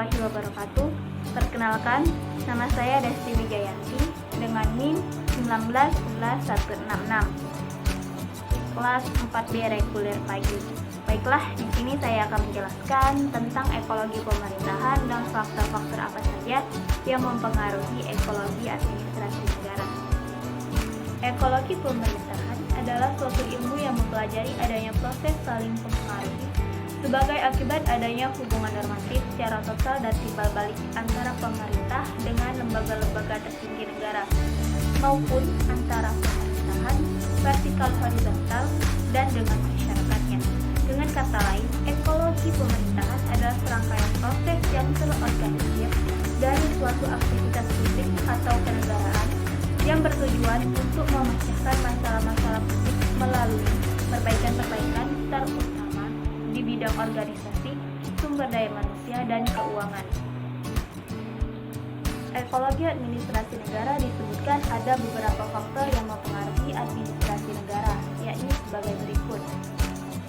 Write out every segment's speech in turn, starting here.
warahmatullahi wabarakatuh. Perkenalkan, nama saya Desti Wijayanti dengan NIM 19166, kelas 4B reguler pagi. Baiklah, di sini saya akan menjelaskan tentang ekologi pemerintahan dan faktor-faktor apa saja yang mempengaruhi ekologi administrasi negara. Ekologi pemerintahan adalah suatu ilmu yang mempelajari adanya proses saling mempengaruhi sebagai akibat adanya hubungan normatif secara total dan timbal balik antara pemerintah dengan lembaga-lembaga tertinggi negara maupun antara pemerintahan vertikal horizontal dan dengan masyarakatnya. Dengan kata lain, ekologi pemerintahan adalah serangkaian proses yang terorganisir dari suatu aktivitas publik atau kenegaraan yang bertujuan untuk memecahkan masalah-masalah publik melalui perbaikan-perbaikan terutama di bidang organisasi, sumber daya manusia, dan keuangan. Ekologi administrasi negara disebutkan ada beberapa faktor yang mempengaruhi administrasi negara, yakni sebagai berikut.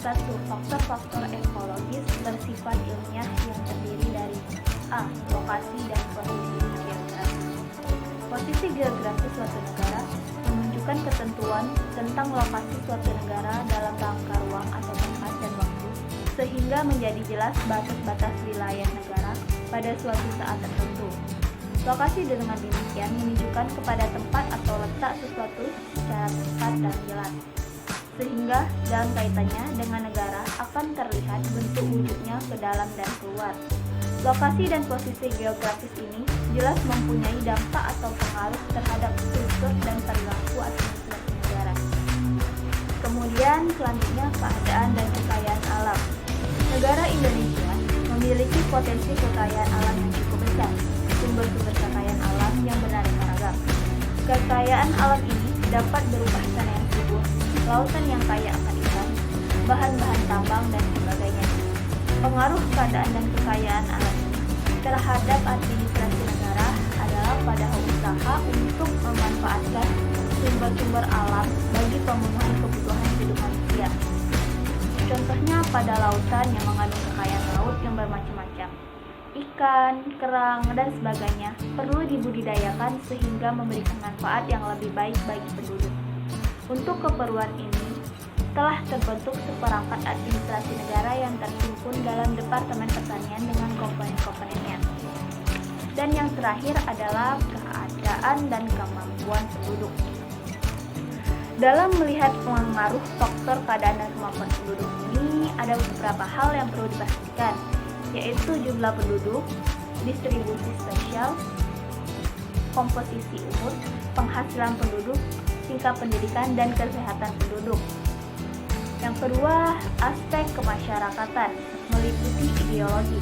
1. Faktor-faktor ekologis bersifat ilmiah yang terdiri dari A. Lokasi dan posisi geografis. Posisi geografis suatu negara menunjukkan ketentuan tentang lokasi suatu negara dalam rangka ruang atau tempat dan waktu, sehingga menjadi jelas batas-batas wilayah negara pada suatu saat tertentu. Lokasi dengan demikian menunjukkan kepada tempat atau letak sesuatu secara tepat dan jelas, sehingga dalam kaitannya dengan negara akan terlihat bentuk wujudnya ke dalam dan keluar. Lokasi dan posisi geografis ini jelas mempunyai dampak atau pengaruh terhadap struktur dan perilaku administrasi negara. Kemudian selanjutnya keadaan dan kekayaan alam. Negara Indonesia memiliki potensi kekayaan alam yang cukup besar, sumber-sumber kekayaan alam yang beraneka ragam. Kekayaan alam ini dapat berupa tanah yang subur, lautan yang kaya akan ikan, bahan-bahan tambang, dan sebagainya. Pengaruh keadaan dan kekayaan alam ini terhadap administrasi negara adalah pada usaha untuk memanfaatkan sumber-sumber alam bagi pemenuhan kebutuhan hidup manusia. Contohnya pada lautan yang mengandung kekayaan laut yang bermacam-macam. Ikan, kerang, dan sebagainya perlu dibudidayakan sehingga memberikan manfaat yang lebih baik bagi penduduk. Untuk keperluan ini, telah terbentuk seperangkat administrasi negara yang terhimpun dalam Departemen Pertanian dengan komponen-komponennya. Dan yang terakhir adalah keadaan dan kemampuan penduduk. Dalam melihat pengaruh faktor keadaan dan kemampuan penduduk ini, ada beberapa hal yang perlu diperhatikan, yaitu jumlah penduduk, distribusi sosial, komposisi umur, penghasilan penduduk, tingkat pendidikan, dan kesehatan penduduk. Yang kedua, aspek kemasyarakatan, meliputi ideologi.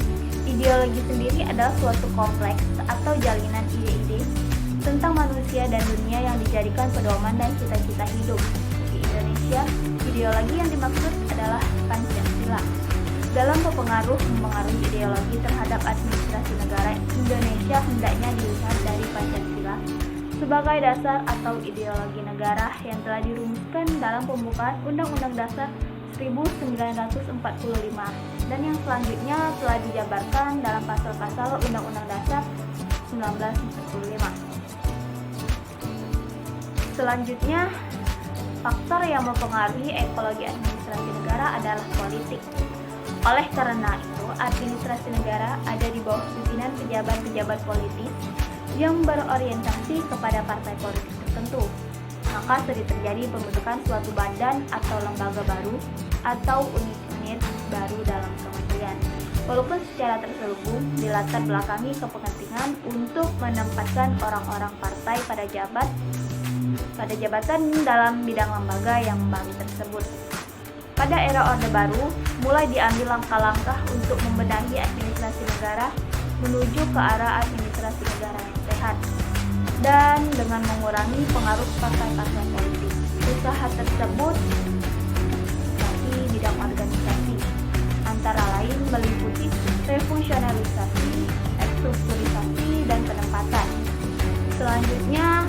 Ideologi sendiri adalah suatu kompleks atau jalinan ide-ide tentang manusia dan dunia yang dijadikan pedoman dan cita-cita hidup. Di Indonesia, ideologi yang dimaksud adalah Pancasila. Dalam mempengaruhi ideologi terhadap administrasi negara, Indonesia hendaknya dilihat dari Pancasila sebagai dasar atau ideologi negara yang telah dirumuskan dalam pembukaan Undang-Undang Dasar 1945 dan yang selanjutnya telah dijabarkan dalam pasal-pasal Undang-Undang Dasar 1945. Selanjutnya, faktor yang mempengaruhi ekologi administrasi negara adalah politik. Oleh karena itu, administrasi negara ada di bawah pimpinan pejabat-pejabat politis yang berorientasi kepada partai politik tertentu. Maka sering terjadi pembentukan suatu badan atau lembaga baru atau unit-unit baru dalam kementerian. Walaupun secara terselubung dilatar belakangi kepentingan untuk menempatkan orang-orang partai pada jabatan dalam bidang lembaga yang baru tersebut. Pada era Orde Baru, mulai diambil langkah-langkah untuk membenahi administrasi negara menuju ke arah administrasi negara yang sehat dan dengan mengurangi pengaruh partai-partai politik. Usaha tersebut di bidang organisasi antara lain meliputi refungsionalisasi, strukturisasi, dan penempatan. Selanjutnya,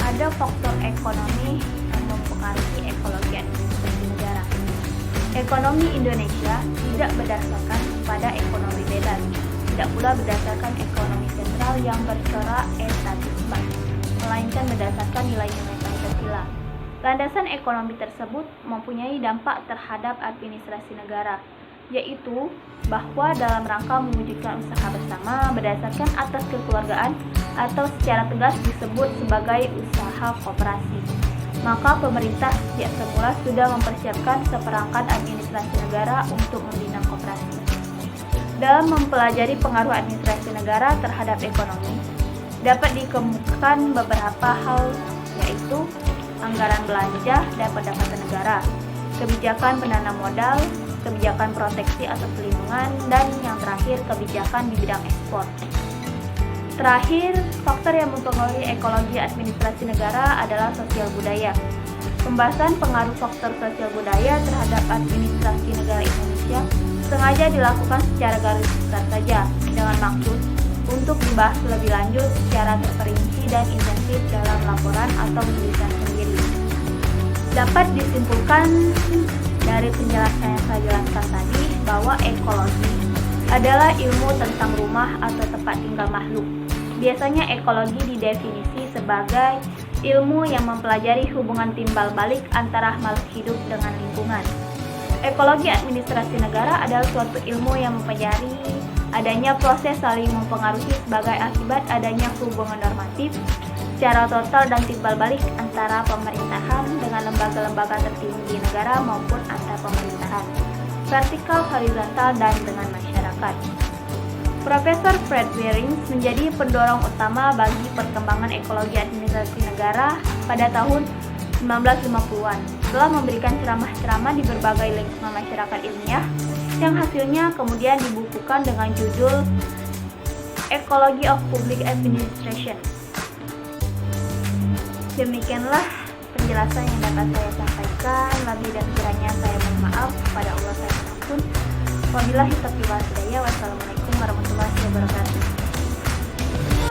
ada faktor ekonomi yang mempengaruhi ekologi administrasi negara. Ekonomi Indonesia tidak berdasarkan pada ekonomi bebas, tidak pula berdasarkan ekonomi sentral yang bercorak estatisme, melainkan berdasarkan nilai-nilai Pancasila. Landasan ekonomi tersebut mempunyai dampak terhadap administrasi negara, yaitu bahwa dalam rangka mewujudkan usaha bersama berdasarkan atas kekeluargaan atau secara tegas disebut sebagai usaha koperasi, maka pemerintah sejak semula sudah mempersiapkan seperangkat administrasi negara untuk membina koperasi. Dalam mempelajari pengaruh administrasi negara terhadap ekonomi, dapat dikemukakan beberapa hal, yaitu anggaran belanja dan pendapatan negara, kebijakan penanam modal, kebijakan proteksi atau pelindungan, dan yang terakhir kebijakan di bidang ekspor. Terakhir, faktor yang mempengaruhi ekologi administrasi negara adalah sosial budaya. Pembahasan pengaruh faktor sosial budaya terhadap administrasi negara Indonesia sengaja dilakukan secara garis besar saja, dengan maksud untuk dibahas lebih lanjut secara terperinci dan intensif dalam laporan atau tulisan sendiri. Dapat disimpulkan dari penjelasan yang saya jelaskan tadi bahwa ekologi adalah ilmu tentang rumah atau tempat tinggal makhluk. Biasanya ekologi didefinisi sebagai ilmu yang mempelajari hubungan timbal balik antara makhluk hidup dengan lingkungan. Ekologi administrasi negara adalah suatu ilmu yang mempelajari adanya proses saling mempengaruhi sebagai akibat adanya hubungan normatif secara total dan timbal balik antara pemerintahan dengan lembaga-lembaga tertinggi negara maupun antar pemerintahan, vertikal, horizontal, dan dengan masyarakat. Profesor Fred Behrens menjadi pendorong utama bagi perkembangan ekologi administrasi negara pada tahun 1950-an, setelah memberikan ceramah-ceramah di berbagai lingkungan masyarakat ilmiah yang hasilnya kemudian dibukukan dengan judul Ecology of Public Administration. Demikianlah penjelasan yang dapat saya sampaikan. Lebih dan kurangnya saya mohon maaf kepada Allah saya ampun. Wabillahi taufiq wal hidayah. Wassalamualaikum warahmatullahi wabarakatuh.